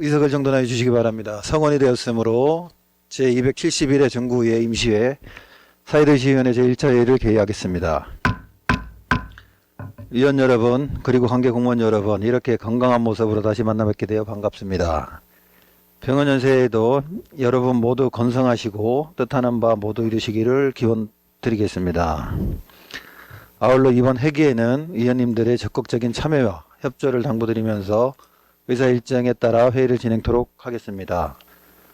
의석을 정돈해 주시기 바랍니다. 성원이 되었으므로 제271회 정구회 임시회 사회도시위원회 제1차 회의를 개의하겠습니다. 위원 여러분, 그리고 관계 공무원 여러분, 이렇게 건강한 모습으로 다시 만나 뵙게 되어 반갑습니다. 병원 연세에도 여러분 모두 건강하시고 뜻하는 바 모두 이루시기를 기원 드리겠습니다. 아울러 이번 회기에는 위원님들의 적극적인 참여와 협조를 당부드리면서 의사 일정에 따라 회의를 진행토록 하겠습니다.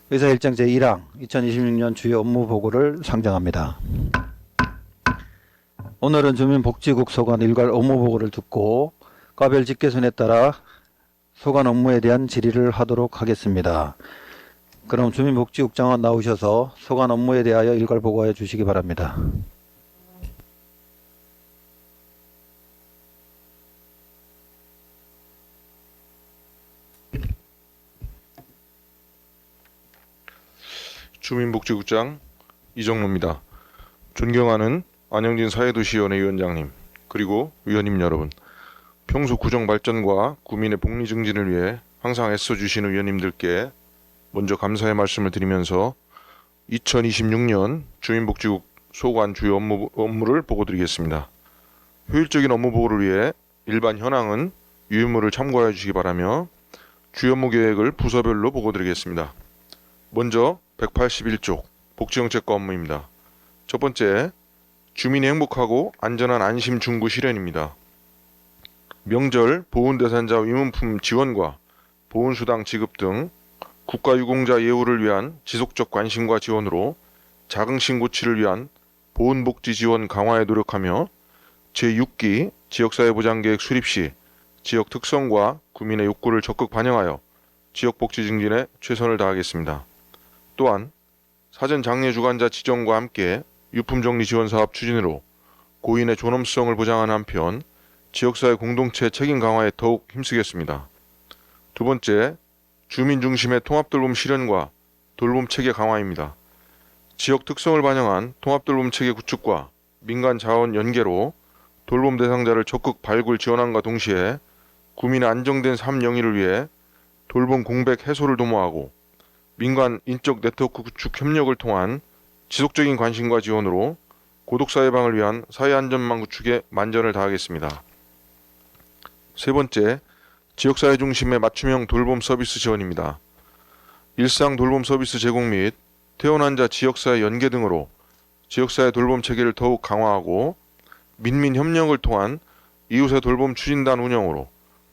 의사 일정 제1항 2026년 주요 업무 보고를 상정합니다. 오늘은 주민복지국 소관 일괄 업무 보고를 듣고 과별 직계순에 따라 소관 업무에 대한 질의를 하도록 하겠습니다. 그럼 주민복지국장관 나오셔서 소관 업무에 대하여 일괄 보고해 주시기 바랍니다. 주민복지국장 이정무입니다. 존경하는 안영진 사회도시위원회 위원장님, 그리고 위원님 여러분, 평소 구정 발전과 구민의 복리 증진을 위해 항상 애써주시는 위원님들께 먼저 감사의 말씀을 드리면서 2026년 주민복지국 소관 주요 업무를 보고드리겠습니다. 효율적인 업무 보고를 위해 일반 현황은 유인물을 참고해 주시기 바라며 주요 업무 계획을 부서별로 보고드리겠습니다. 먼저 181쪽 복지정책과 업무입니다. 첫 번째, 주민이 행복하고 안전한 안심 중구 실현입니다. 명절 보훈대상자 위문품 지원과 보훈수당 지급 등 국가유공자 예우를 위한 지속적 관심과 지원으로 자긍심 고취를 위한 보훈복지 지원 강화에 노력하며 제6기 지역사회보장계획 수립 시 지역 특성과 구민의 욕구를 적극 반영하여 지역복지 증진에 최선을 다하겠습니다. 또한 사전 장례 주관자 지정과 함께 유품정리 지원 사업 추진으로 고인의 존엄성을 보장하는 한편 지역사회 공동체 책임 강화에 더욱 힘쓰겠습니다. 두 번째, 주민 중심의 통합돌봄 실현과 돌봄 체계 강화입니다. 지역 특성을 반영한 통합돌봄 체계 구축과 민간 자원 연계로 돌봄 대상자를 적극 발굴 지원함과 동시에 구민의 안정된 삶 영위를 위해 돌봄 공백 해소를 도모하고 민간 인적 네트워크 구축 협력을 통한 지속적인 관심과 지원으로 고독사 예방을 위한 사회안전망 구축에 만전을 다하겠습니다. 세 번째, 지역사회 중심의 맞춤형 돌봄 서비스 지원입니다. 일상 돌봄 서비스 제공 및 퇴원 환자 지역사회 연계 등으로 지역사회 돌봄 체계를 더욱 강화하고 민민 협력을 통한 이웃의 돌봄 추진단 운영으로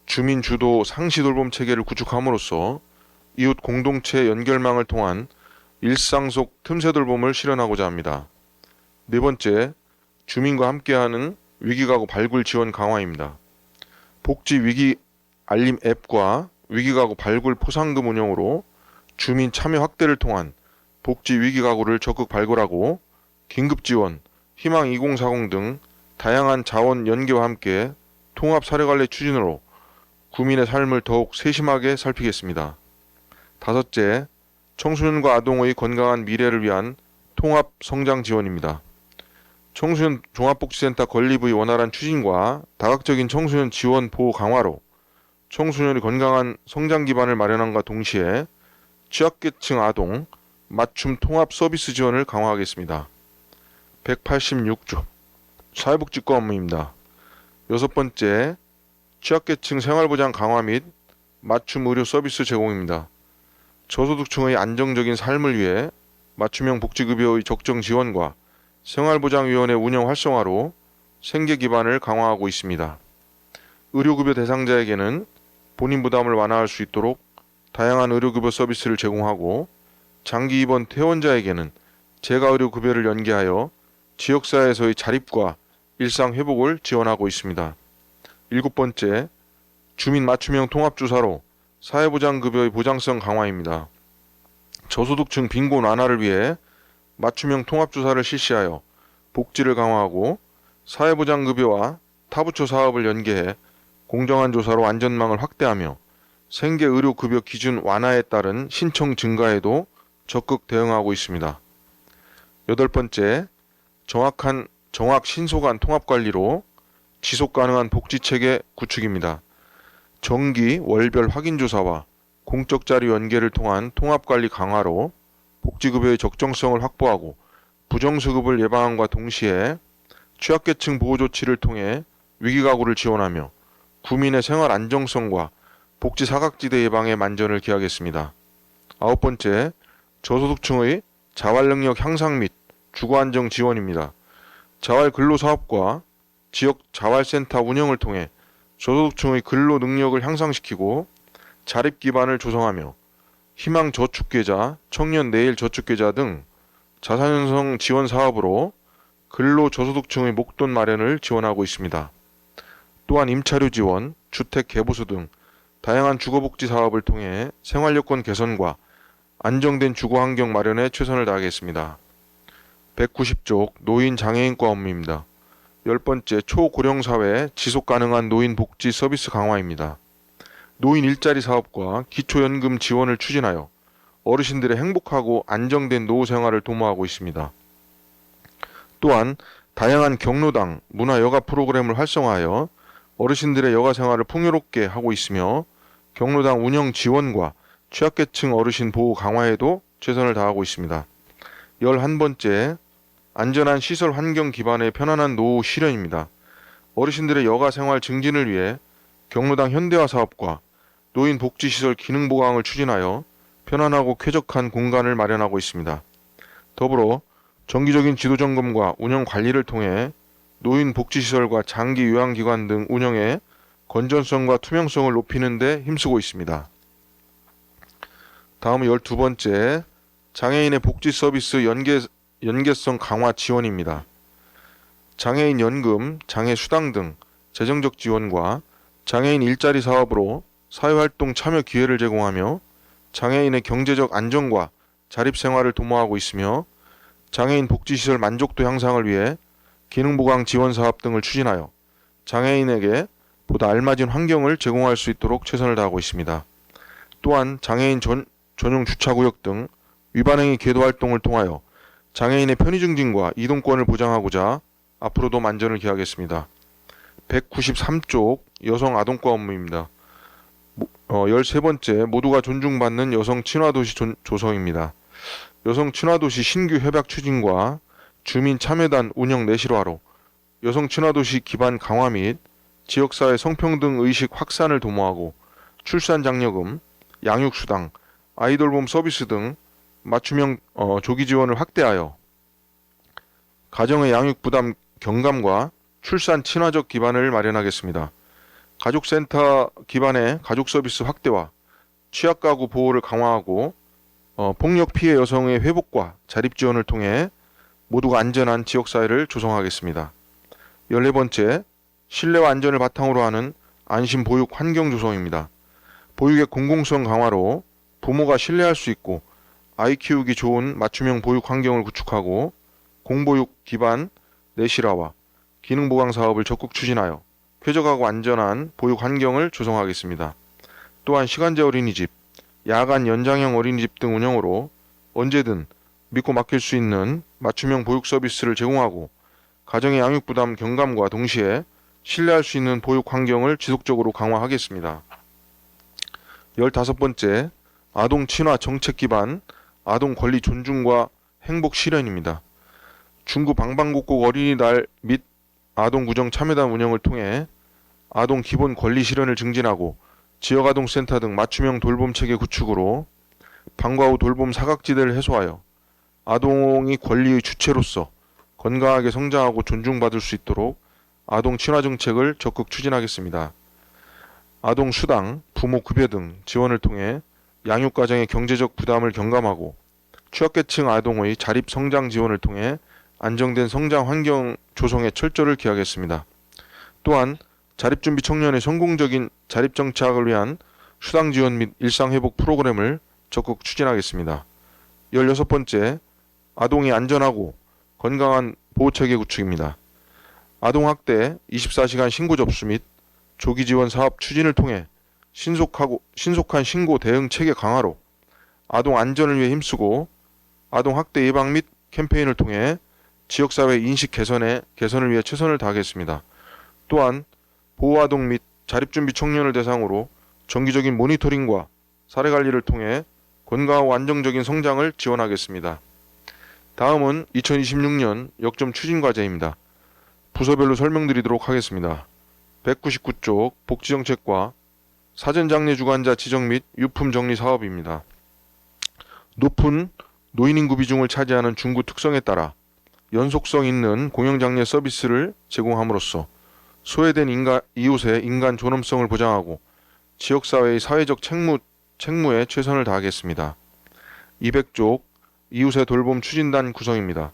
주민 주도 상시 돌봄 체계를 구축함으로써 이웃 공동체 연결망을 통한 일상 속 틈새 돌봄을 실현하고자 합니다. 네 번째, 주민과 함께하는 위기가구 발굴 지원 강화입니다. 복지 위기 알림 앱과 위기가구 발굴 포상금 운영으로 주민 참여 확대를 통한 복지 위기가구를 적극 발굴하고 긴급지원, 희망 2040 등 다양한 자원 연계와 함께 통합 사례관리 추진으로 구민의 삶을 더욱 세심하게 살피겠습니다. 다섯째, 청소년과 아동의 건강한 미래를 위한 통합 성장 지원입니다. 청소년 종합복지센터 건립의 원활한 추진과 다각적인 청소년 지원 보호 강화로 청소년의 건강한 성장 기반을 마련함과 동시에 취약계층 아동 맞춤 통합 서비스 지원을 강화하겠습니다. 186조 사회복지과 업무입니다. 여섯 번째, 취약계층 생활보장 강화 및 맞춤 의료 서비스 제공입니다. 저소득층의 안정적인 삶을 위해 맞춤형 복지급여의 적정 지원과 생활보장위원회 운영 활성화로 생계 기반을 강화하고 있습니다. 의료급여 대상자에게는 본인 부담을 완화할 수 있도록 다양한 의료급여 서비스를 제공하고 장기 입원 퇴원자에게는 재가의료급여를 연계하여 지역사회에서의 자립과 일상 회복을 지원하고 있습니다. 일곱 번째, 주민 맞춤형 통합주사로 사회보장급여의 보장성 강화입니다. 저소득층 빈곤 완화를 위해 맞춤형 통합주사를 실시하여 복지를 강화하고 사회보장급여와 타부처 사업을 연계해 공정한 조사로 안전망을 확대하며 생계의료급여 기준 완화에 따른 신청 증가에도 적극 대응하고 있습니다. 여덟 번째, 정확 신속한 통합관리로 지속가능한 복지체계 구축입니다. 정기 월별 확인조사와 공적 자료 연계를 통한 통합관리 강화로 복지급여의 적정성을 확보하고 부정수급을 예방함과 동시에 취약계층 보호조치를 통해 위기가구를 지원하며 구민의 생활 안정성과 복지 사각지대 예방에 만전을 기하겠습니다. 9번째, 저소득층의 자활능력 향상 및 주거안정 지원입니다. 자활근로사업과 지역 자활센터 운영을 통해 저소득층의 근로 능력을 향상시키고 자립 기반을 조성하며 희망저축계좌, 청년내일저축계좌 등 자산형성 지원 사업으로 근로 저소득층의 목돈 마련을 지원하고 있습니다. 또한 임차료 지원, 주택 개보수 등 다양한 주거복지 사업을 통해 생활여건 개선과 안정된 주거환경 마련에 최선을 다하겠습니다. 190쪽 노인 장애인과 업무입니다. 10번째 초고령사회 지속가능한 노인복지 서비스 강화입니다. 노인 일자리 사업과 기초연금 지원을 추진하여 어르신들의 행복하고 안정된 노후 생활을 도모하고 있습니다. 또한 다양한 경로당, 문화여가 프로그램을 활성화하여 어르신들의 여가 생활을 풍요롭게 하고 있으며 경로당 운영 지원과 취약계층 어르신 보호 강화에도 최선을 다하고 있습니다. 11번째, 안전한 시설 환경 기반의 편안한 노후 실현입니다. 어르신들의 여가 생활 증진을 위해 경로당 현대화 사업과 노인 복지시설 기능 보강을 추진하여 편안하고 쾌적한 공간을 마련하고 있습니다. 더불어 정기적인 지도 점검과 운영 관리를 통해 노인 복지시설과 장기 요양기관 등 운영의 건전성과 투명성을 높이는 데 힘쓰고 있습니다. 다음은 12번째, 장애인의 복지 서비스 연계성 강화 지원입니다. 장애인 연금, 장애 수당 등 재정적 지원과 장애인 일자리 사업으로 사회활동 참여 기회를 제공하며 장애인의 경제적 안정과 자립생활을 도모하고 있으며 장애인 복지시설 만족도 향상을 위해 기능보강 지원 사업 등을 추진하여 장애인에게 보다 알맞은 환경을 제공할 수 있도록 최선을 다하고 있습니다. 또한 장애인 전용 주차구역 등 위반행위 계도 활동을 통하여 장애인의 편의 증진과 이동권을 보장하고자 앞으로도 만전을 기하겠습니다. 193쪽 여성 아동과 업무입니다. 13번째 모두가 존중받는 여성 친화도시 조성입니다. 여성 친화도시 신규 협약 추진과 주민 참여단 운영 내실화로 여성 친화도시 기반 강화 및 지역사회 성평등 의식 확산을 도모하고 출산 장려금, 양육수당, 아이돌봄 서비스 등 맞춤형 조기 지원을 확대하여 가정의 양육 부담 경감과 출산 친화적 기반을 마련하겠습니다. 가족센터 기반의 가족 서비스 확대와 취약가구 보호를 강화하고 폭력 피해 여성의 회복과 자립 지원을 통해 모두가 안전한 지역사회를 조성하겠습니다. 14번째, 신뢰와 안전을 바탕으로 하는 안심 보육 환경 조성입니다. 보육의 공공성 강화로 부모가 신뢰할 수 있고 아이 키우기 좋은 맞춤형 보육 환경을 구축하고 공보육 기반 내실화와 기능 보강 사업을 적극 추진하여 쾌적하고 안전한 보육 환경을 조성하겠습니다. 또한 시간제 어린이집, 야간 연장형 어린이집 등 운영으로 언제든 믿고 맡길 수 있는 맞춤형 보육 서비스를 제공하고 가정의 양육 부담 경감과 동시에 신뢰할 수 있는 보육 환경을 지속적으로 강화하겠습니다. 15번째, 아동 친화 정책 기반 아동 권리 존중과 행복 실현입니다. 중구 방방곡곡 어린이날 및 아동구정 참여단 운영을 통해 아동 기본 권리 실현을 증진하고 지역아동센터 등 맞춤형 돌봄 체계 구축으로 방과 후 돌봄 사각지대를 해소하여 아동이 권리의 주체로서 건강하게 성장하고 존중받을 수 있도록 아동 친화 정책을 적극 추진하겠습니다. 아동 수당, 부모 급여 등 지원을 통해 양육가정의 경제적 부담을 경감하고 취약계층 아동의 자립 성장 지원을 통해 안정된 성장 환경 조성에 철저를 기하겠습니다. 또한 자립준비 청년의 성공적인 자립정착을 위한 수당 지원 및 일상회복 프로그램을 적극 추진하겠습니다. 16번째, 아동이 안전하고 건강한 보호체계 구축입니다. 아동학대 24시간 신고 접수 및 조기 지원 사업 추진을 통해 신속한 신고 대응 체계 강화로 아동 안전을 위해 힘쓰고 아동학대 예방 및 캠페인을 통해 지역사회 인식 개선을 위해 최선을 다하겠습니다. 또한 보호아동 및 자립준비 청년을 대상으로 정기적인 모니터링과 사례관리를 통해 건강하고 안정적인 성장을 지원하겠습니다. 다음은 2026년 역점 추진과제입니다. 부서별로 설명드리도록 하겠습니다. 199쪽 복지정책과 사전장례 주관자 지정 및 유품 정리 사업입니다. 높은 노인인구 비중을 차지하는 중구 특성에 따라 연속성 있는 공영장례 서비스를 제공함으로써 소외된 이웃의 인간 존엄성을 보장하고 지역사회의 사회적 책무에 최선을 다하겠습니다. 200쪽 이웃의 돌봄 추진단 구성입니다.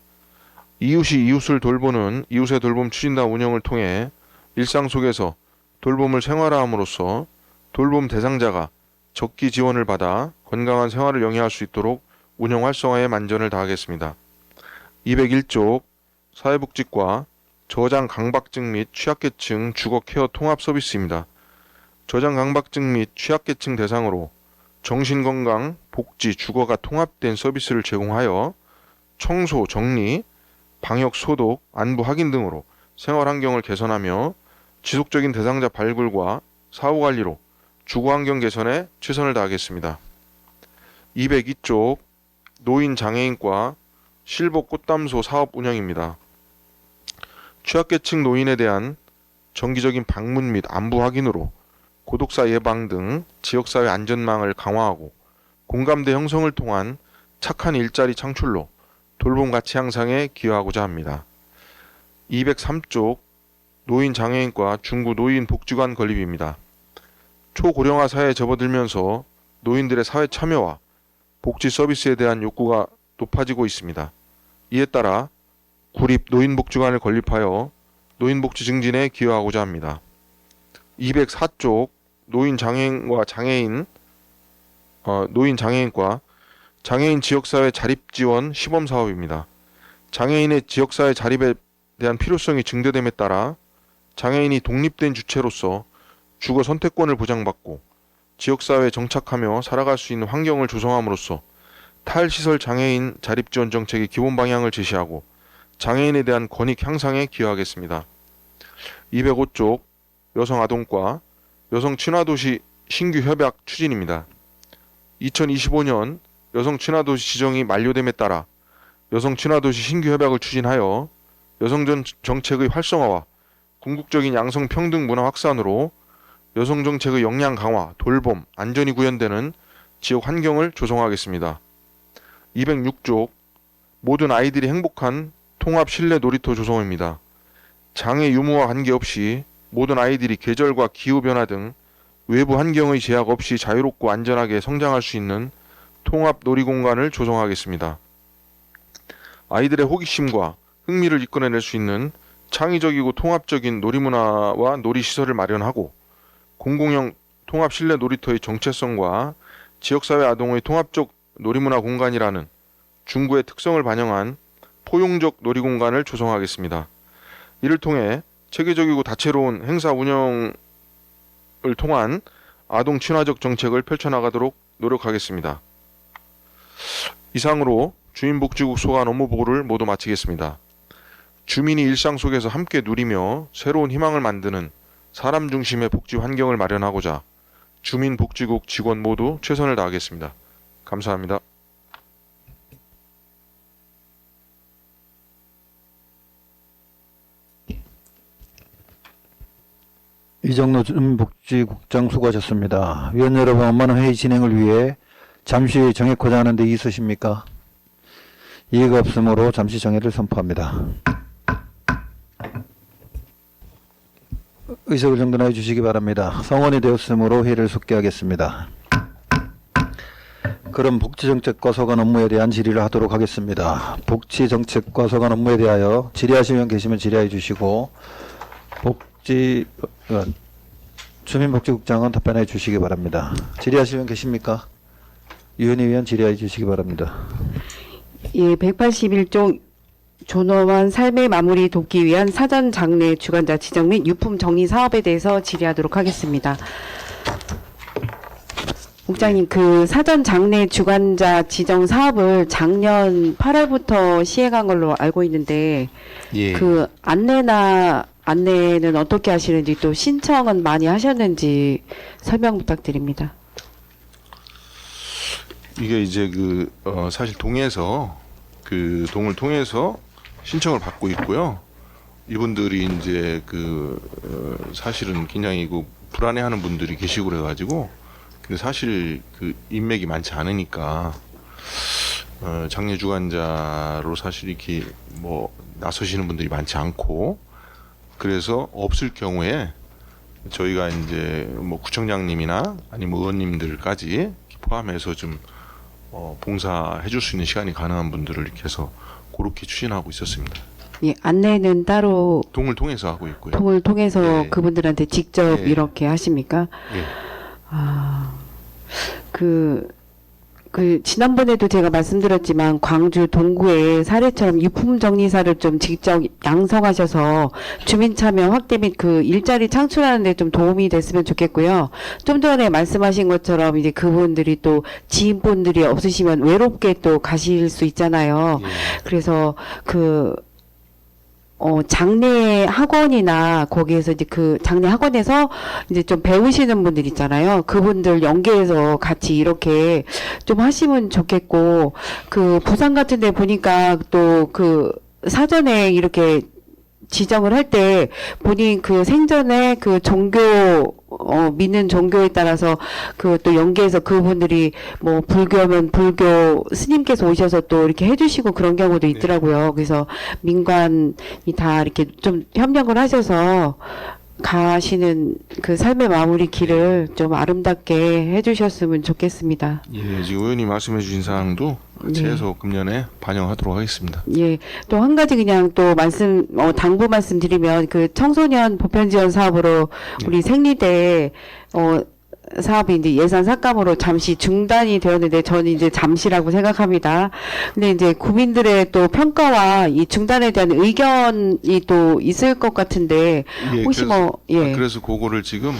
이웃이 이웃을 돌보는 이웃의 돌봄 추진단 운영을 통해 일상 속에서 돌봄을 생활화함으로써 돌봄 대상자가 적기 지원을 받아 건강한 생활을 영위할 수 있도록 운영 활성화에 만전을 다하겠습니다. 201쪽 사회복지과 저장 강박증 및 취약계층 주거 케어 통합 서비스입니다. 저장 강박증 및 취약계층 대상으로 정신건강, 복지, 주거가 통합된 서비스를 제공하여 청소, 정리, 방역, 소독, 안부 확인 등으로 생활환경을 개선하며 지속적인 대상자 발굴과 사후관리로 주거환경 개선에 최선을 다하겠습니다. 202쪽 노인장애인과 실버 꽃담소 사업 운영입니다. 취약계층 노인에 대한 정기적인 방문 및 안부 확인으로 고독사 예방 등 지역사회 안전망을 강화하고 공감대 형성을 통한 착한 일자리 창출로 돌봄 가치 향상에 기여하고자 합니다. 203쪽 노인장애인과 중구 노인복지관 건립입니다. 초고령화 사회에 접어들면서 노인들의 사회 참여와 복지 서비스에 대한 욕구가 높아지고 있습니다. 이에 따라 구립 노인복지관을 건립하여 노인복지 증진에 기여하고자 합니다. 204쪽 노인장애인과 장애인 지역사회 자립지원 시범사업입니다. 장애인의 지역사회 자립에 대한 필요성이 증대됨에 따라 장애인이 독립된 주체로서 주거 선택권을 보장받고 지역사회에 정착하며 살아갈 수 있는 환경을 조성함으로써 탈시설 장애인 자립지원 정책의 기본 방향을 제시하고 장애인에 대한 권익 향상에 기여하겠습니다. 205쪽 여성아동과 여성친화도시 신규 협약 추진입니다. 2025년 여성친화도시 지정이 만료됨에 따라 여성친화도시 신규 협약을 추진하여 여성 정책의 활성화와 궁극적인 양성평등 문화 확산으로 여성 정책의 역량 강화, 돌봄, 안전이 구현되는 지역 환경을 조성하겠습니다. 206쪽 모든 아이들이 행복한 통합 실내 놀이터 조성입니다. 장애 유무와 관계없이 모든 아이들이 계절과 기후 변화 등 외부 환경의 제약 없이 자유롭고 안전하게 성장할 수 있는 통합 놀이공간을 조성하겠습니다. 아이들의 호기심과 흥미를 이끌어낼 수 있는 창의적이고 통합적인 놀이문화와 놀이시설을 마련하고 공공형 통합 실내 놀이터의 정체성과 지역사회 아동의 통합적 놀이문화 공간이라는 중구의 특성을 반영한 포용적 놀이공간을 조성하겠습니다. 이를 통해 체계적이고 다채로운 행사 운영을 통한 아동 친화적 정책을 펼쳐나가도록 노력하겠습니다. 이상으로 주민복지국 소관 업무 보고를 모두 마치겠습니다. 주민이 일상 속에서 함께 누리며 새로운 희망을 만드는 사람 중심의 복지 환경을 마련하고자 주민복지국 직원 모두 최선을 다하겠습니다. 감사합니다. 이정로 주민복지국장 수고하셨습니다. 위원 여러분, 원만한 회의 진행을 위해 잠시 정회코자 하는 데 있으십니까? 이해가 없으므로 잠시 정회를 선포합니다. 의석을 정돈하여 주시기 바랍니다. 성원이 되었으므로 회의를 속개하겠습니다. 그럼 복지정책과 서관 업무에 대한 질의를 하도록 하겠습니다. 복지정책과 서관 업무에 대하여 질의하시는 분 계시면 질의해 주시고 주민복지국장은 답변해 주시기 바랍니다. 질의하시는 분 계십니까? 유은희 위원 질의해 주시기 바랍니다. 예, 181종 존엄한 삶의 마무리 돕기 위한 사전 장례 주관자 지정 및 유품 정리 사업에 대해서 질의하도록 하겠습니다. 국장님, 그 사전 장례 주관자 지정 사업을 작년 8월부터 시행한 걸로 알고 있는데, 예. 그 안내는 어떻게 하시는지 또 신청은 많이 하셨는지 설명 부탁드립니다. 이게 이제 사실 동에서 동을 통해서 신청을 받고 있고요. 이분들이 이제 사실은 굉장히 불안해하는 분들이 계시고 그래가지고 근데 사실 인맥이 많지 않으니까 장례 주관자로 사실 이렇게 뭐 나서시는 분들이 많지 않고 그래서 없을 경우에 저희가 이제 뭐 구청장님이나 아니면 의원님들까지 포함해서 좀 봉사해 줄 수 있는 시간이 가능한 분들을 이렇게 해서 그렇게 추진하고 있었습니다. 예, 안내는 따로 동을 통해서 하고 있고요. 통을 통해서 예. 그분들한테 직접 예. 이렇게 하십니까? 예. 아, 지난번에도 제가 말씀드렸지만 광주 동구에 사례처럼 유품 정리사를 좀 직접 양성하셔서 주민 참여 확대 및 일자리 창출하는 데 좀 도움이 됐으면 좋겠고요. 좀 전에 말씀하신 것처럼 이제 그분들이 또 지인분들이 없으시면 외롭게 또 가실 수 있잖아요. 예. 그래서 장례 학원이나 거기에서 이제 장례 학원에서 이제 좀 배우시는 분들 있잖아요. 그분들 연계해서 같이 이렇게 좀 하시면 좋겠고, 부산 같은 데 보니까 또 사전에 이렇게 지정을 할 때 본인 생전에 믿는 종교에 따라서 또 연계해서 그분들이 뭐 불교면 불교 스님께서 오셔서 또 이렇게 해주시고 그런 경우도 있더라고요. 그래서 민관이 다 이렇게 좀 협력을 하셔서 가시는 삶의 마무리 길을 좀 아름답게 해주셨으면 좋겠습니다. 예, 지금 의원님 말씀해 주신 사항도 최소 금년에 반영하도록 하겠습니다. 예, 또 한 가지 그냥 또 당부 말씀드리면 청소년 보편 지원 사업으로 우리 생리대 사업이 이제 예산 삭감으로 잠시 중단이 되었는데 저는 이제 잠시라고 생각합니다. 근데 이제 국민들의 또 평가와 이 중단에 대한 의견이 또 있을 것 같은데 예, 혹시 그래서 그거를 지금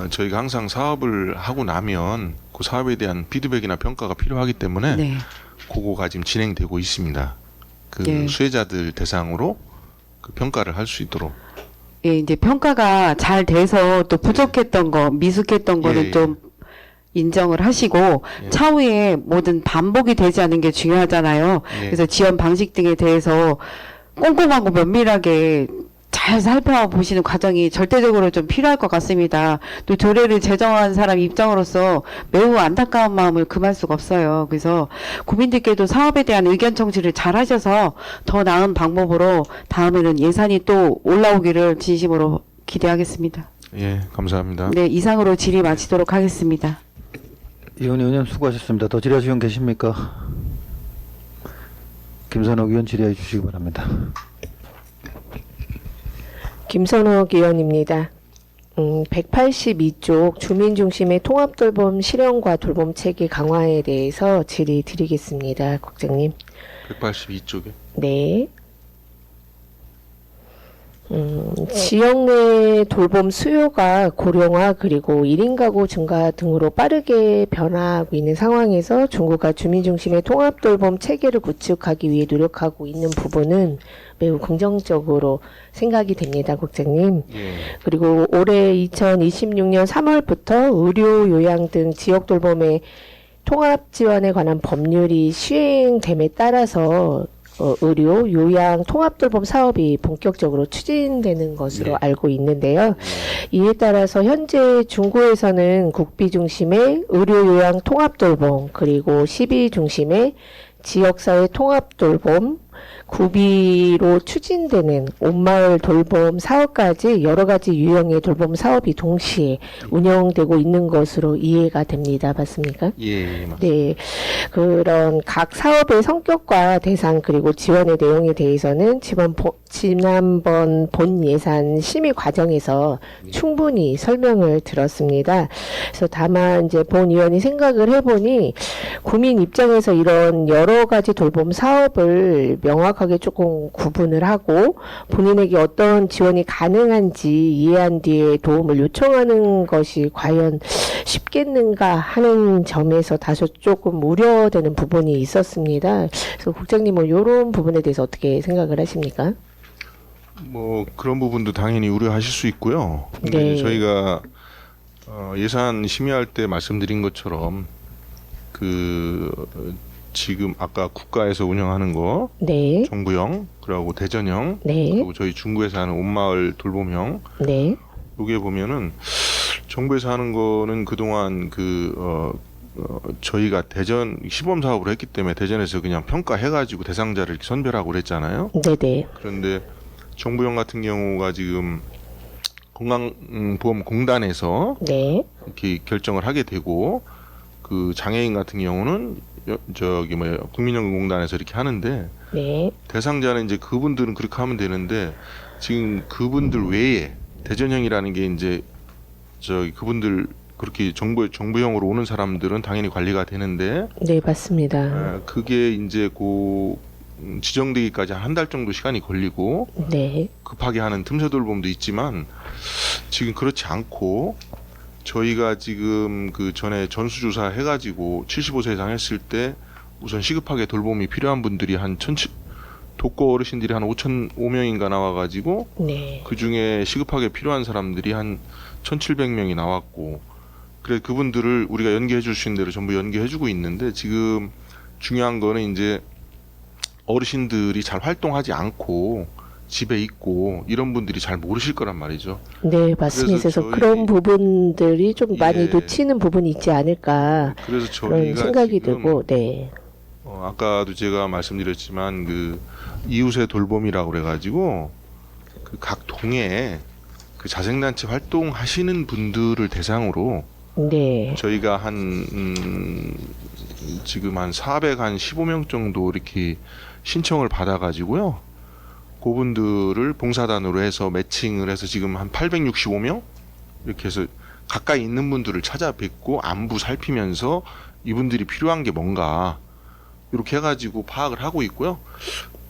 저희가 항상 사업을 하고 나면 그 사업에 대한 피드백이나 평가가 필요하기 때문에 네. 그거가 지금 진행되고 있습니다. 예. 수혜자들 대상으로 평가를 할 수 있도록. 예, 이제 평가가 잘 돼서 또 부족했던 거, 미숙했던 거는 예. 좀 인정을 하시고 예. 차후에 뭐든 반복이 되지 않는 게 중요하잖아요. 예. 그래서 지원 방식 등에 대해서 꼼꼼하고 면밀하게 잘 살펴보시는 과정이 절대적으로 좀 필요할 것 같습니다. 또 조례를 제정한 사람 입장으로서 매우 안타까운 마음을 금할 수가 없어요. 그래서 국민들께도 사업에 대한 의견 청취를 잘 하셔서 더 나은 방법으로 다음에는 예산이 또 올라오기를 진심으로 기대하겠습니다. 예, 감사합니다. 네, 이상으로 질의 마치도록 하겠습니다. 의원님 수고하셨습니다. 더 질의하실 분 계십니까? 김선욱 의원 질의해 주시기 바랍니다. 김선욱 의원입니다. 182쪽 주민 중심의 통합 돌봄 실현과 돌봄 체계 강화에 대해서 질의 드리겠습니다. 국장님. 182쪽에. 네. 지역 내 돌봄 수요가 고령화 그리고 1인 가구 증가 등으로 빠르게 변화하고 있는 상황에서 정부가 주민 중심의 통합 돌봄 체계를 구축하기 위해 노력하고 있는 부분은 매우 긍정적으로 생각이 됩니다, 국장님. 예. 그리고 올해 2026년 3월부터 의료, 요양 등 지역 돌봄의 통합 지원에 관한 법률이 시행됨에 따라서 의료, 요양, 통합돌봄 사업이 본격적으로 추진되는 것으로 네. 알고 있는데요. 이에 따라서 현재 중구에서는 국비 중심의 의료, 요양, 통합돌봄, 그리고 시비 중심의 지역사회 통합돌봄, 구비로 추진되는 온마을 돌봄 사업까지 여러 가지 유형의 돌봄 사업이 동시에 운영되고 있는 것으로 이해가 됩니다. 맞습니까? 예, 맞습니다. 네, 그런 각 사업의 성격과 대상 그리고 지원의 내용에 대해서는 지난번 본 예산 심의 과정에서 충분히 설명을 들었습니다. 그래서 다만 이제 본 의원이 생각을 해보니 구민 입장에서 이런 여러 가지 돌봄 사업을 명확하게 조금 구분을 하고 본인에게 어떤 지원이 가능한지 이해한 뒤에 도움을 요청하는 것이 과연 쉽겠는가 하는 점에서 다소 조금 우려되는 부분이 있었습니다. 그래서 국장님은 이런 부분에 대해서 어떻게 생각을 하십니까? 뭐 그런 부분도 당연히 우려하실 수 있고요. 근데 네. 저희가 예산 심의할 때 말씀드린 것처럼 그 지금 아까 국가에서 운영하는 거 네. 정부형 그리고 대전형 네. 그리고 저희 중구에서 하는 온마을 돌봄형 네. 요게 보면은 정부에서 하는 거는 그동안 저희가 대전 시범 사업을 했기 때문에 대전에서 그냥 평가해가지고 대상자를 이렇게 선별하고 그랬잖아요. 네네. 그런데 정부형 같은 경우가 지금 건강보험공단에서 네. 이렇게 결정을 하게 되고 그 장애인 같은 경우는 국민연금공단에서 이렇게 하는데 네. 대상자는 이제 그분들은 그렇게 하면 되는데 지금 그분들 외에 대전형이라는 게 이제 그분들 그렇게 정부형으로 오는 사람들은 당연히 관리가 되는데 네, 맞습니다. 그게 이제 지정되기까지 한 달 정도 시간이 걸리고 네. 급하게 하는 틈새 돌봄도 있지만 지금 그렇지 않고 저희가 지금 그 전에 전수조사 해가지고 75세 이상 했을 때 우선 시급하게 돌봄이 필요한 분들이 독거 어르신들이 한 5,005명인가 나와가지고 네. 그 중에 시급하게 필요한 사람들이 한 1,700명이 나왔고 그래 그분들을 우리가 연계해 줄 수 있는 대로 전부 연계해 주고 있는데 지금 중요한 거는 이제 어르신들이 잘 활동하지 않고 집에 있고 이런 분들이 잘 모르실 거란 말이죠. 네, 맞습니다. 그래서 저희- 그런 부분들이 좀 많이 예. 놓치는 부분이 있지 않을까 그래서 그런 저희가 생각이 지금 들고, 네. 아까도 제가 말씀드렸지만 그 이웃의 돌봄이라고 그래가지고 그 각 동에 그 자생단체 활동하시는 분들을 대상으로 네. 저희가 지금 한 415명 정도 이렇게 신청을 받아가지고요. 그분들을 봉사단으로 해서 매칭을 해서 지금 한 865명 이렇게 해서 가까이 있는 분들을 찾아뵙고 안부 살피면서 이분들이 필요한 게 뭔가 이렇게 해가지고 파악을 하고 있고요.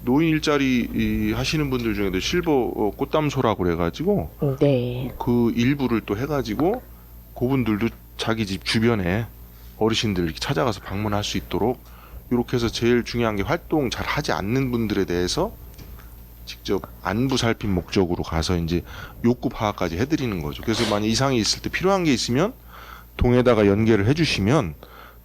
노인 일자리 하시는 분들 중에도 실버 꽃담소라고 그래가지고 네. 그 일부를 또 해가지고 그분들도 자기 집 주변에 어르신들 이렇게 찾아가서 방문할 수 있도록 이렇게 해서 제일 중요한 게 활동 잘 하지 않는 분들에 대해서 직접 안부 살핀 목적으로 가서 이제 욕구 파악까지 해드리는 거죠. 그래서 만약 이상이 있을 때 필요한 게 있으면 동에다가 연계를 해주시면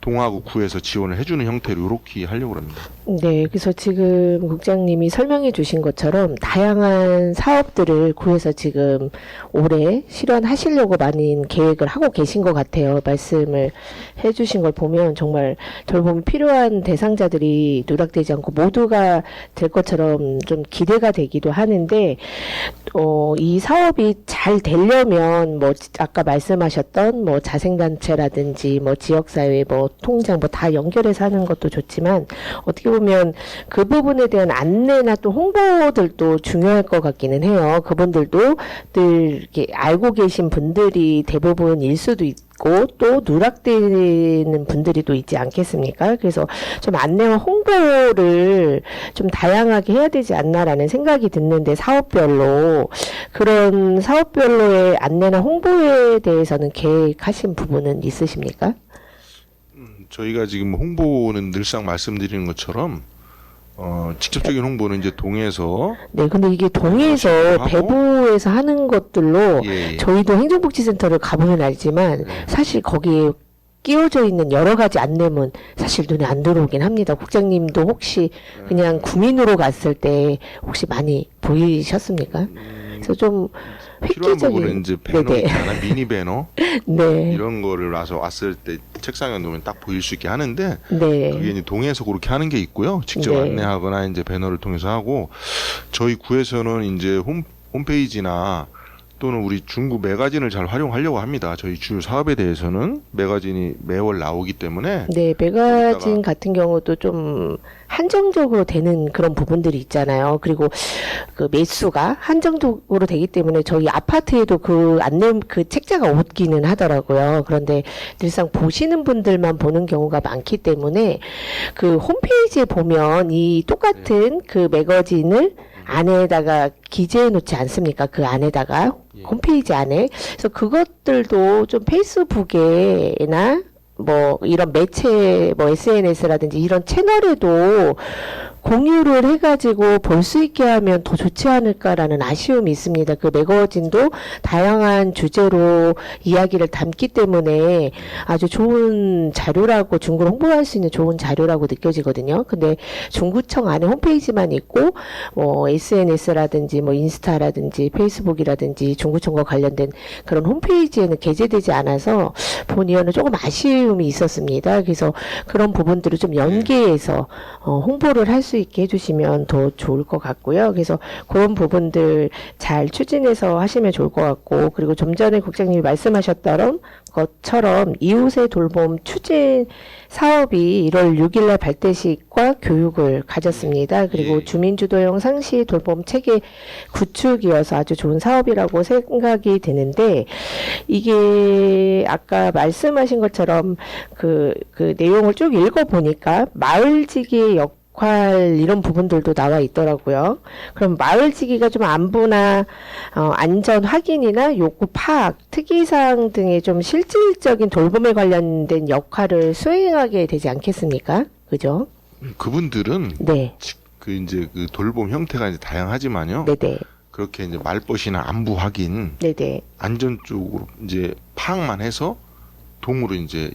동하고 구에서 지원을 해주는 형태로 이렇게 하려고 합니다. 네, 그래서 지금 국장님이 설명해 주신 것처럼 다양한 사업들을 구에서 지금 올해 실현하시려고 많은 계획을 하고 계신 것 같아요. 말씀을 해 주신 걸 보면 정말 돌봄이 필요한 대상자들이 누락되지 않고 모두가 될 것처럼 좀 기대가 되기도 하는데, 이 사업이 잘 되려면 뭐 아까 말씀하셨던 뭐 자생단체라든지 뭐 지역사회 뭐 통장 뭐 다 연결해서 하는 것도 좋지만 어떻게 보면 그 부분에 대한 안내나 또 홍보들도 중요할 것 같기는 해요. 그분들도 늘 이렇게 알고 계신 분들이 대부분일 수도 있고 또 누락되는 분들이 또 있지 않겠습니까? 그래서 좀 안내와 홍보를 좀 다양하게 해야 되지 않나라는 생각이 드는데 사업별로 그런 사업별로의 안내나 홍보에 대해서는 계획하신 부분은 있으십니까? 저희가 지금 홍보는 늘상 말씀드리는 것처럼 직접적인 홍보는 이제 동에서 네, 근데 이게 동에서 하고, 배부에서 하는 것들로 예. 저희도 행정복지센터를 가보면 알지만 사실 거기에 끼워져 있는 여러 가지 안내문 사실 눈에 안 들어오긴 합니다. 국장님도 혹시 그냥 구민으로 갔을 때 혹시 많이 보이셨습니까? 그래서 좀 필요한 부분은 획기적인 이제 배너 네네. 있잖아 미니 배너 네, 이런 거를 왔을 때 책상에 놓으면 딱 보일 수 있게 하는데 네, 그게 이제 동에서 그렇게 하는 게 있고요. 직접 네. 안내하거나 이제 배너를 통해서 하고 저희 구에서는 이제 홈페이지나 또는 우리 중구 매거진을 잘 활용하려고 합니다. 저희 주요 사업에 대해서는 매거진이 매월 나오기 때문에 네, 매거진 거기다가 같은 경우도 좀 한정적으로 되는 그런 부분들이 있잖아요. 그리고 그 매수가 한정적으로 되기 때문에 저희 아파트에도 그 안내 그 책자가 없기는 하더라고요. 그런데 늘상 보시는 분들만 보는 경우가 많기 때문에 그 홈페이지에 보면 이 똑같은 그 매거진을 안에다가 기재해 놓지 않습니까? 그 안에다가 예. 홈페이지 안에. 그래서 그것들도 좀 페이스북에나 뭐 이런 매체 뭐 SNS라든지 이런 채널에도 공유를 해가지고 볼 수 있게 하면 더 좋지 않을까라는 아쉬움이 있습니다. 그 매거진도 다양한 주제로 이야기를 담기 때문에 아주 좋은 자료라고, 중구를 홍보할 수 있는 좋은 자료라고 느껴지거든요. 근데 중구청 안에 홈페이지만 있고 뭐 SNS라든지 뭐 인스타라든지 페이스북이라든지 중구청과 관련된 그런 홈페이지에는 게재되지 않아서 본 의원은 조금 아쉬움이 있었습니다. 그래서 그런 부분들을 좀 연계해서 홍보를 할 수 있게 해주시면 더 좋을 것 같고요. 그래서 그런 부분들 잘 추진해서 하시면 좋을 것 같고, 그리고 좀 전에 국장님이 말씀하셨던 것처럼 이웃의 돌봄 추진 사업이 1월 6일날 발대식과 교육을 가졌습니다. 그리고 예. 주민주도형 상시 돌봄 체계 구축이어서 아주 좋은 사업이라고 생각이 드는데, 이게 아까 말씀하신 것처럼 그 내용을 쭉 읽어보니까 마을지기의 역할 이런 부분들도 나와 있더라고요. 그럼 마을지기가 좀 안부나 안전 확인이나 요구 파악, 특이사항 등의 좀 실질적인 돌봄에 관련된 역할을 수행하게 되지 않겠습니까? 그죠? 그분들은 네, 그 이제 그 돌봄 형태가 이제 다양하지만요. 네네, 그렇게 이제 말벗이나 안부 확인, 네네, 안전 쪽으로 이제 파악만 해서 동으로 이제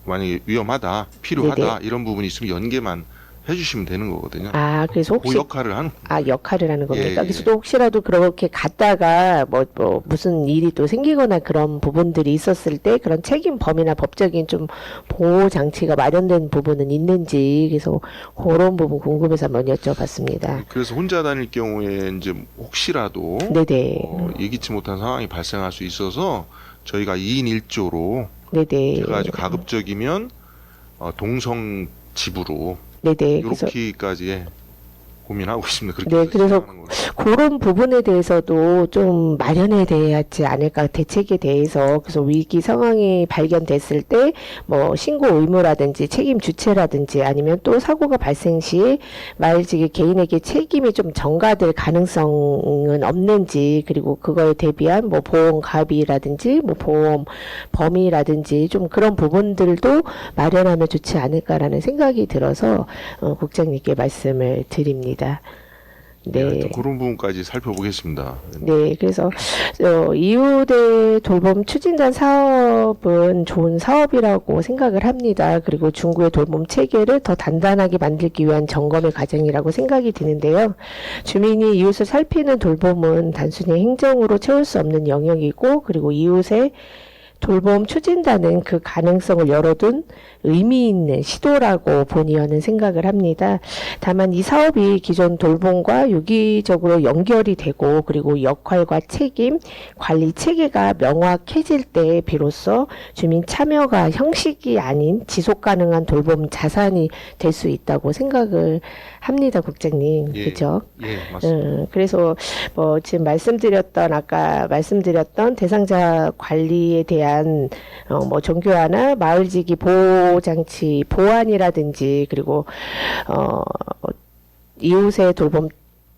만약에 위험하다, 필요하다 이런 부분이 있으면 연계만 해주시면 되는 거거든요. 아, 그래서 그 혹시 역할을 하는. 역할을 하는 겁니까? 예, 예. 그래서 또 혹시라도 그렇게 갔다가 뭐 무슨 일이 또 생기거나 그런 부분들이 있었을 때 그런 책임 범위나 법적인 좀 보호 장치가 마련된 부분은 있는지, 그래서 그런 부분 궁금해서 한번 여쭤봤습니다. 그래서 혼자 다닐 경우에 이제 혹시라도 네네, 예기치 못한 상황이 발생할 수 있어서 저희가 2인 1조로 네네, 제가 아주 가급적이면 동성 집으로 네네. 그래서 이렇게까지 고민하고 있습니다. 그렇게 네, 그래서 진행하는 걸로. 그런 부분에 대해서도 좀 마련해야 되지 않을까, 대책에 대해서. 그래서 위기 상황이 발견됐을 때 뭐 신고 의무라든지 책임 주체라든지, 아니면 또 사고가 발생 시에 마을지기 개인에게 책임이 좀 전가될 가능성은 없는지, 그리고 그거에 대비한 뭐 보험 가비라든지 뭐 보험 범위라든지 좀 그런 부분들도 마련하면 좋지 않을까라는 생각이 들어서 국장님께 말씀을 드립니다. 네, 네. 하여튼 그런 부분까지 살펴보겠습니다. 네, 그래서 이웃의 돌봄 추진단 사업은 좋은 사업이라고 생각을 합니다. 그리고 중구의 돌봄 체계를 더 단단하게 만들기 위한 점검의 과정이라고 생각이 드는데요. 주민이 이웃을 살피는 돌봄은 단순히 행정으로 채울 수 없는 영역이고, 그리고 이웃의 돌봄 추진단은 그 가능성을 열어둔 의미 있는 시도라고 본 의원은 생각을 합니다. 다만 이 사업이 기존 돌봄과 유기적으로 연결이 되고, 그리고 역할과 책임, 관리 체계가 명확해질 때 비로소 주민 참여가 형식이 아닌 지속 가능한 돌봄 자산이 될 수 있다고 생각을 합니다, 국장님. 예, 그죠? 예, 맞습니다. 그래서 뭐 지금 아까 말씀드렸던 대상자 관리에 대한 뭐 종교화나 마을지기 보호 장치 보완이라든지, 그리고 이웃의 돌봄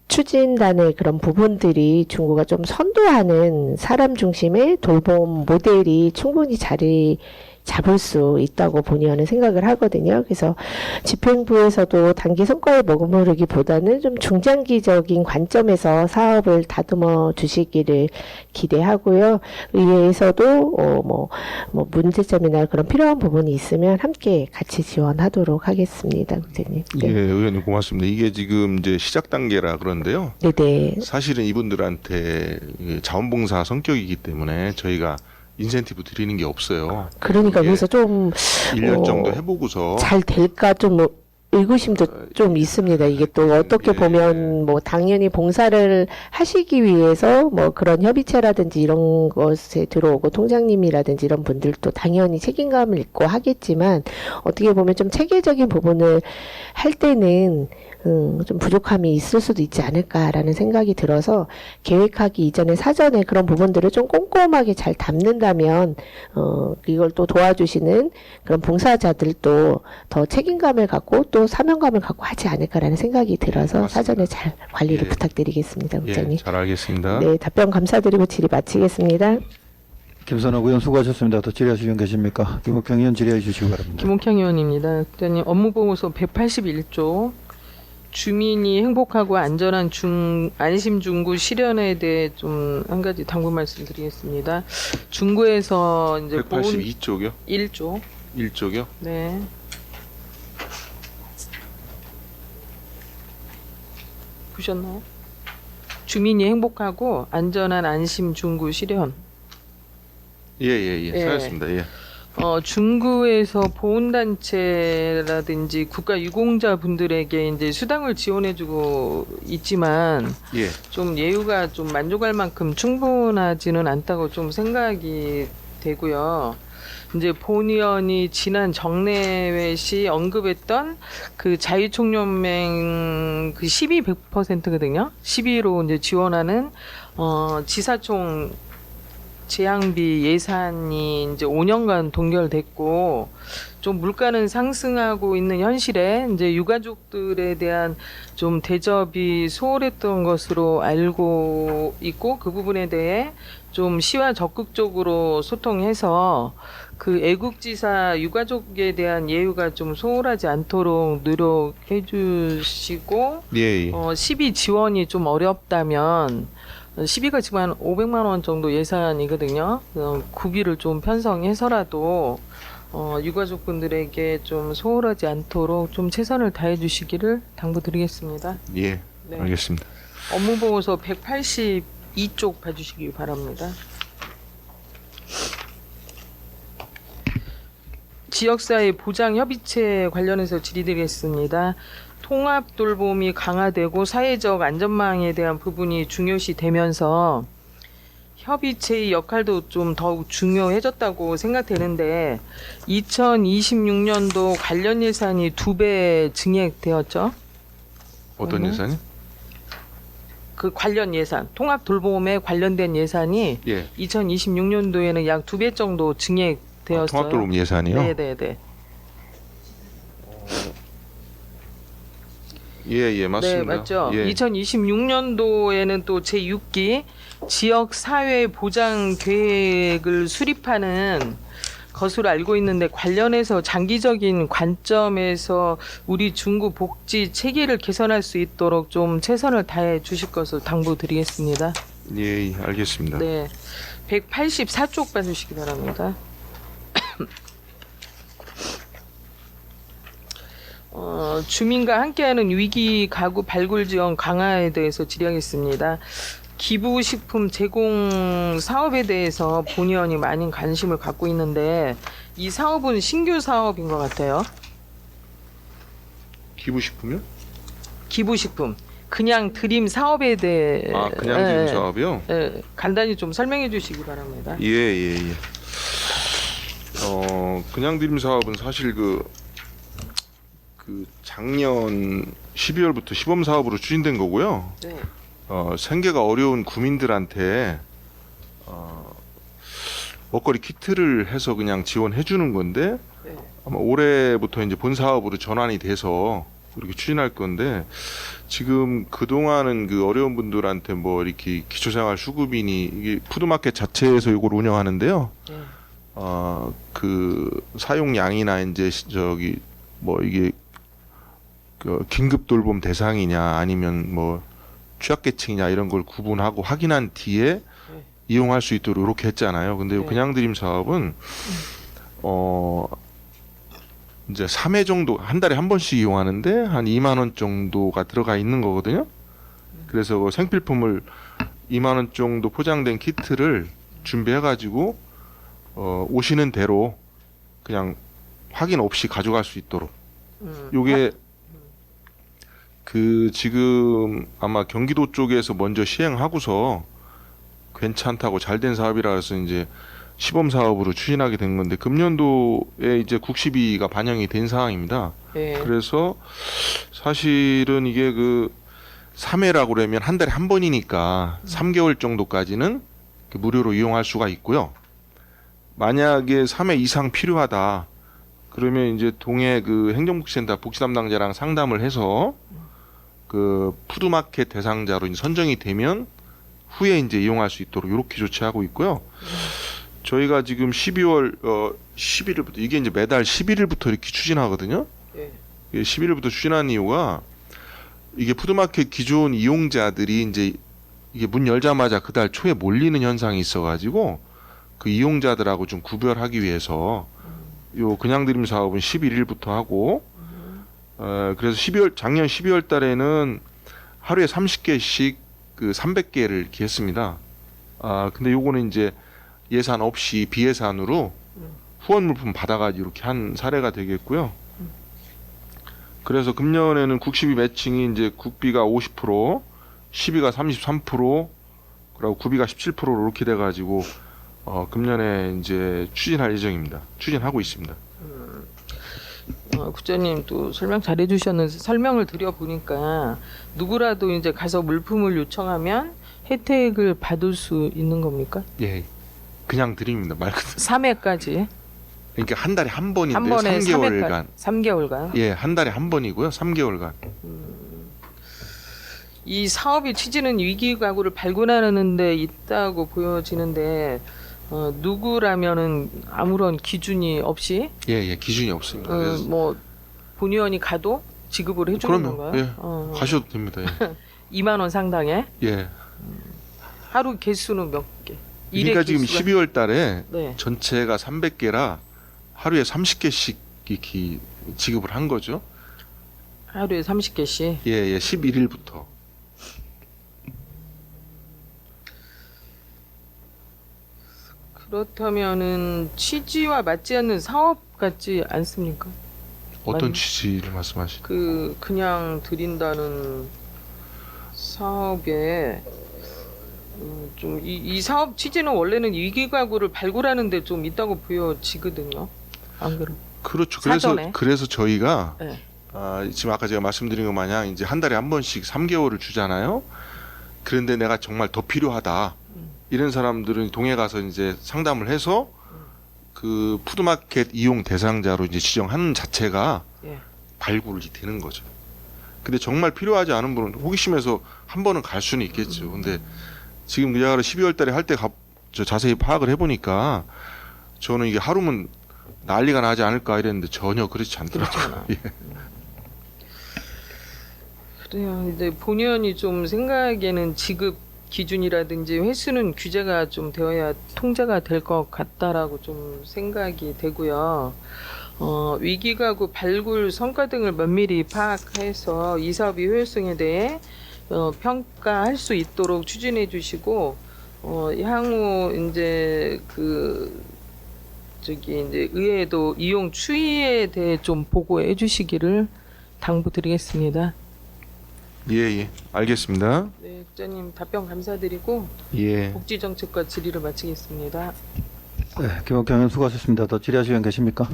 추진단의 그런 부분들이 중구가 좀 선도하는 사람 중심의 돌봄 모델이 충분히 자리 잡을 수 있다고 본의원은 생각을 하거든요. 그래서 집행부에서도 단기 성과에 머무르기보다는 좀 중장기적인 관점에서 사업을 다듬어 주시기를 기대하고요. 의회에서도 뭐 문제점이나 그런 필요한 부분이 있으면 함께 같이 지원하도록 하겠습니다, 국장님. 예, 네. 의원님 고맙습니다. 이게 지금 이제 시작 단계라 그런데요. 네네. 사실은 이분들한테 자원봉사 성격이기 때문에 저희가 인센티브 드리는 게 없어요. 그러니까 이게 그래서 좀 1년 정도 해보고서 잘 될까 좀 의구심도 좀 있습니다. 이게 또 어떻게 예. 보면 뭐 당연히 봉사를 하시기 위해서 뭐 그런 협의체라든지 이런 것에 들어오고 통장님이라든지 이런 분들도 당연히 책임감을 있고 하겠지만, 어떻게 보면 좀 체계적인 부분을 할 때는 좀 부족함이 있을 수도 있지 않을까라는 생각이 들어서, 계획하기 이전에 사전에 그런 부분들을 좀 꼼꼼하게 잘 담는다면 이걸 또 도와주시는 그런 봉사자들도 더 책임감을 갖고 또 사명감을 갖고 하지 않을까라는 생각이 들어서 맞습니다. 사전에 잘 관리를 예. 부탁드리겠습니다, 예, 국장님. 잘 알겠습니다. 네, 답변 감사드리고 질의 마치겠습니다. 김선호 의원 수고하셨습니다. 더 질의하실 분 계십니까? 김옥평 의원 질의해 주시기 바랍니다. 김옥향 의원입니다. 국장님, 업무보고서 181조 주민이 행복하고 안전한 안심 중구 실현에 대해 좀 한 가지 당부 말씀드리겠습니다. 중구에서 이제 182쪽이요? 1조. 1쪽이요? 네. 보셨나요? 주민이 행복하고 안전한 안심 중구 실현. 예. 예. 찾았습니다. 예. 중구에서 보훈단체라든지 국가유공자분들에게 이제 수당을 지원해주고 있지만 예. 좀 예우가 좀 만족할 만큼 충분하지는 않다고 좀 생각이 되고요. 이제 본 의원이 지난 정례회 시 언급했던 그 자유총연맹 그 12% 12로 이제 지원하는 지사총 재앙비 예산이 이제 5년간 동결됐고 좀 물가는 상승하고 있는 현실에 이제 유가족들에 대한 좀 대접이 소홀했던 것으로 알고 있고 그 부분에 대해 좀 시와 적극적으로 소통해서 그 애국지사 유가족에 대한 예우가 좀 소홀하지 않도록 노력해 주시고 예. 시비 지원이 좀 어렵다면 시비가 지금 한 500만 원 정도 예산이거든요. 구비를 좀 편성해서라도 유가족분들에게 좀 소홀하지 않도록 좀 최선을 다해 주시기를 당부드리겠습니다. 예. 네. 알겠습니다. 업무보고서 182쪽 봐주시기 바랍니다. 지역사회 보장협의체 관련해서 질의드리겠습니다. 통합 돌봄이 강화되고 사회적 안전망에 대한 부분이 중요시 되면서 협의체의 역할도 좀 더욱 중요해졌다고 생각되는데 2026년도 관련 예산이 2배 증액되었죠. 어떤 예산이? 그 관련 예산, 통합 돌봄에 관련된 예산이 예. 2026년도에는 약 2배 정도 증액되었어요. 통합돌봄 예산이요? 네네네. 예, 맞습니다. 네, 맞죠. 예. 2026년도에는 또 제6기 지역 사회 보장 계획을 수립하는 것으로 알고 있는데 관련해서 장기적인 관점에서 우리 중구 복지 체계를 개선할 수 있도록 좀 최선을 다해 주실 것을 당부드리겠습니다. 예, 알겠습니다. 네. 184쪽 봐주시기 바랍니다. 주민과 함께하는 위기 가구 발굴 지원 강화에 대해서 질의하겠습니다. 기부식품 제공 사업에 대해서 본 의원이 많은 관심을 갖고 있는데 이 사업은 신규 사업인 것 같아요. 기부식품요? 기부식품 그냥 드림 사업에 대해 그냥 지금 사업이요? 간단히 좀 설명해 주시기 바랍니다. 예. 그냥 드림 사업은 사실 그 작년 12월부터 시범 사업으로 추진된 거고요. 네. 생계가 어려운 구민들한테 먹거리 키트를 해서 그냥 지원해 주는 건데 네. 아마 올해부터 이제 본 사업으로 전환이 돼서 이렇게 추진할 건데 지금 그 동안은 그 어려운 분들한테 뭐 이렇게 기초생활 수급이니 이게 푸드마켓 자체에서 이걸 운영하는데요. 네. 그 사용량이나 이제 뭐 이게 그 긴급 돌봄 대상이냐 아니면 뭐 취약계층이냐 이런 걸 구분하고 확인한 뒤에 이용할 수 있도록 이렇게 했잖아요. 근데 네. 그냥 드림 사업은 이제 3회 정도 한 달에 한 번씩 이용하는데 한 2만 원 정도가 들어가 있는 거거든요. 그래서 그 생필품을 2만 원 정도 포장된 키트를 준비해 가지고 오시는 대로 그냥 확인 없이 가져갈 수 있도록 요게 그 지금 아마 경기도 쪽에서 먼저 시행하고서 괜찮다고 잘된 사업이라 해서 이제 시범 사업으로 추진하게 된 건데 금년도에 이제 국시비가 반영이 된 상황입니다. 네. 그래서 사실은 이게 그 3회라고 그러면 한 달에 한 번이니까 3개월 정도까지는 무료로 이용할 수가 있고요. 만약에 3회 이상 필요하다. 그러면 이제 동해 그 행정복지센터 복지 담당자랑 상담을 해서 그 푸드마켓 대상자로 이제 선정이 되면 후에 이제 이용할 수 있도록 이렇게 조치하고 있고요. 저희가 지금 12월 11일부터 이게 이제 매달 11일부터 이렇게 추진하거든요. 네. 11일부터 추진한 이유가 이게 푸드마켓 기존 이용자들이 이제 이게 문 열자마자 그달 초에 몰리는 현상이 있어가지고 그 이용자들하고 좀 구별하기 위해서 요 그냥 드림 사업은 11일부터 하고 그래서 작년 12월 달에는 하루에 30개씩 그 300개를 이렇게 했습니다. 근데 요거는 이제 예산 없이 비예산으로 후원 물품 받아가지고 이렇게 한 사례가 되겠고요. 그래서 금년에는 국시비 매칭이 이제 국비가 50%, 시비가 33%, 그리고 구비가 17%로 이렇게 돼가지고 금년에 이제 추진할 예정입니다. 추진하고 있습니다. 국장님 또 설명 잘해 주셨는데 설명을 드려 보니까 누구라도 이제 가서 물품을 요청하면 혜택을 받을 수 있는 겁니까? 예, 그냥 드립니다. 말 그대로. 3회까지 그러니까 한 달에 한 번인데 한 번에 3개월간. 3개월간. 예, 한 달에 한 번이고요. 3개월간. 이 사업의 취지는 위기 가구를 발굴하는 데 있다고 보여지는데 누구라면은 아무런 기준이 없이 예, 기준이 없습니다. 그래서 뭐 본의원이 가도 지급을 해주는 그럼요. 건가요? 예, 가셔도 됩니다. 예. 2만 원 상당에 예. 하루 개수는 몇 개? 그러니까 지금 개수가? 12월 달에 네. 전체가 300개라 하루에 30개씩 이렇게 지급을 한 거죠. 하루에 30개씩. 예, 11일부터. 그렇다면은 취지와 맞지 않는 사업 같지 않습니까? 어떤 맞- 취지를 말씀하시죠? 그냥 드린다는 사업에 좀 이 사업 취지는 원래는 위기 가구를 발굴하는 데 좀 있다고 보여지거든요. 안 그래요? 그렇죠. 사전에? 그래서 저희가 네. 지금 아까 제가 말씀드린 것 마냥 이제 한 달에 한 번씩 3개월을 주잖아요. 그런데 내가 정말 더 필요하다. 이런 사람들은 동해 가서 이제 상담을 해서 그 푸드마켓 이용 대상자로 이제 지정하는 자체가 예. 발굴이 되는 거죠. 근데 정말 필요하지 않은 분은 호기심에서 한 번은 갈 수는 있겠죠. 근데 지금 그야로 12월 달에 할 때 자세히 파악을 해보니까 저는 이게 하루면 난리가 나지 않을까 이랬는데 전혀 그렇지 않더라고요. 그렇잖아. 예. 그래요. 이제 본의원이 좀 생각에는 지급 기준이라든지 횟수는 규제가 좀 되어야 통제가 될 것 같다라고 좀 생각이 되고요. 위기가구 발굴 성과 등을 면밀히 파악해서 이 사업의 효율성에 대해 평가할 수 있도록 추진해 주시고 향후 이제 이제 의회에도 이용 추이에 대해 좀 보고해 주시기를 당부드리겠습니다. 예, 알겠습니다. 네, 국장님 답변 감사드리고 예. 복지정책과 질의를 마치겠습니다. 네, 김옥경님 수고하셨습니다. 더 질의하실 분 계십니까?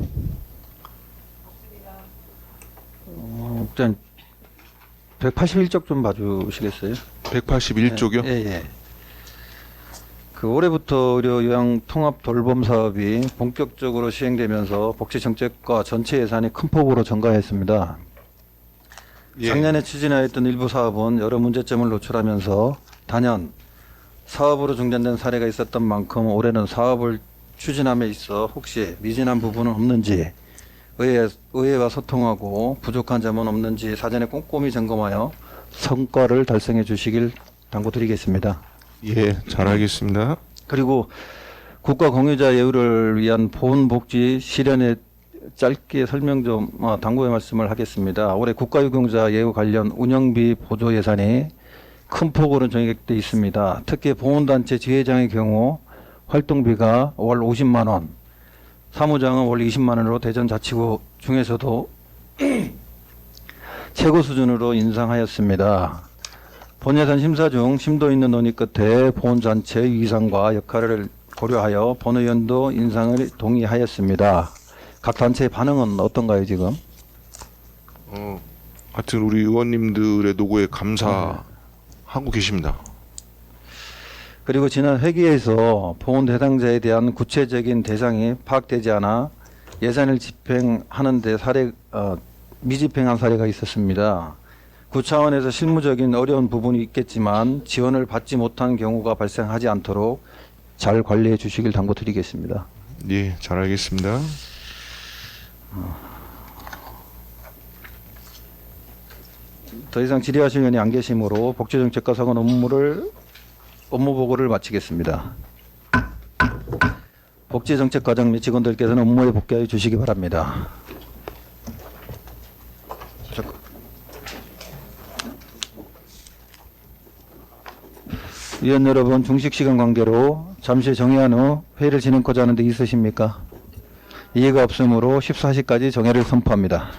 국장님 181쪽 좀 봐주시겠어요? 181쪽이요? 예. 그 올해부터 의료 요양 통합 돌봄 사업이 본격적으로 시행되면서 복지 정책과 전체 예산이 큰 폭으로 증가했습니다. 예. 작년에 추진하였던 일부 사업은 여러 문제점을 노출하면서 단연 사업으로 중단된 사례가 있었던 만큼 올해는 사업을 추진함에 있어 혹시 미진한 부분은 없는지 의회와 소통하고 부족한 점은 없는지 사전에 꼼꼼히 점검하여 성과를 달성해 주시길 당부드리겠습니다. 예, 잘 알겠습니다. 그리고 국가 공유자 예우를 위한 보훈복지 실현에 짧게 설명 좀 당부의 말씀을 하겠습니다. 올해 국가유공자 예우 관련 운영비 보조 예산이 큰 폭으로 정액돼 있습니다. 특히 보훈단체 지회장의 경우 활동비가 월 50만 원, 사무장은 월 20만 원으로 대전자치구 중에서도 최고 수준으로 인상하였습니다. 본예산 심사 중 심도 있는 논의 끝에 보훈단체의 위상과 역할을 고려하여 본의원도 인상을 동의하였습니다. 각 단체의 반응은 어떤가요, 지금? 하여튼 우리 의원님들의 노고에 감사하고 계십니다. 그리고 지난 회기에서 보훈 대상자에 대한 구체적인 대상이 파악되지 않아 예산을 집행하는데 미집행한 사례가 있었습니다. 구 차원에서 실무적인 어려운 부분이 있겠지만 지원을 받지 못한 경우가 발생하지 않도록 잘 관리해 주시길 당부드리겠습니다. 예, 잘 알겠습니다. 더 이상 질의하실 의원이 안 계시므로 복지정책과 상관 업무 보고를 마치겠습니다. 복지정책 과정 및 직원들께서는 업무에 복귀하여 주시기 바랍니다. 위원 여러분, 중식 시간 관계로 잠시 정회한 후 회의를 진행하고자 하는 데 있으십니까? 이해가 없으므로 14시까지 정회를 선포합니다.